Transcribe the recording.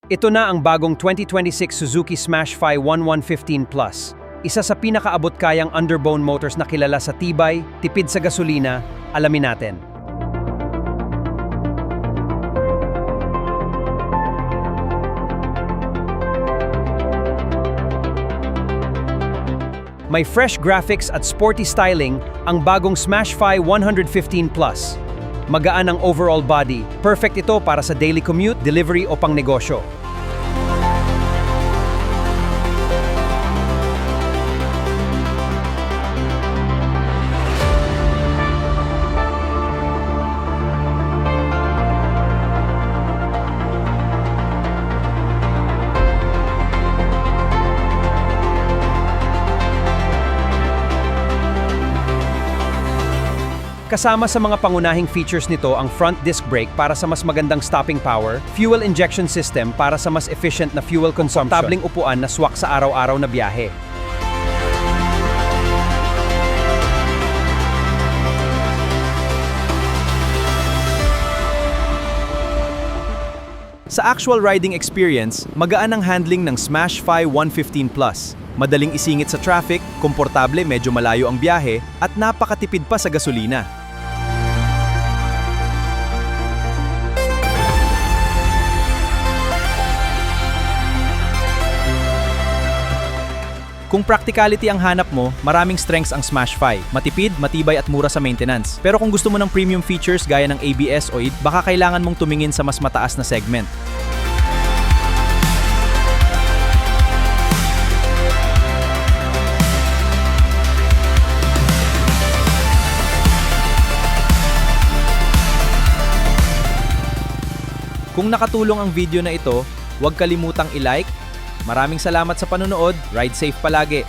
Ito na ang bagong 2026 Suzuki Smash-Fi 1115 Plus. Isa sa pinakaabot-kayang underbone motors na kilala sa tibay, tipid sa gasolina, alamin natin. May fresh graphics at sporty styling ang bagong Smash-Fi 115 Plus. Magaan ang overall body, perfect ito para sa daily commute, delivery o pangnegosyo. Kasama sa mga pangunahing features nito ang front disc brake para sa mas magandang stopping power, fuel injection system para sa mas efficient na fuel consumption, komportabling upuan na swak sa araw-araw na biyahe. Sa actual riding experience, magaan ang handling ng Smash-Fi 115 Plus. Madaling isingit sa traffic, komportable medyo malayo ang biyahe, at napakatipid pa sa gasolina. Kung practicality ang hanap mo, maraming strengths ang Smash-Fi. Matipid, matibay at mura sa maintenance. Pero kung gusto mo ng premium features gaya ng ABS o ID, baka kailangan mong tumingin sa mas mataas na segment. Kung nakatulong ang video na ito, huwag kalimutang i-like. Maraming salamat sa panonood. Ride safe palagi.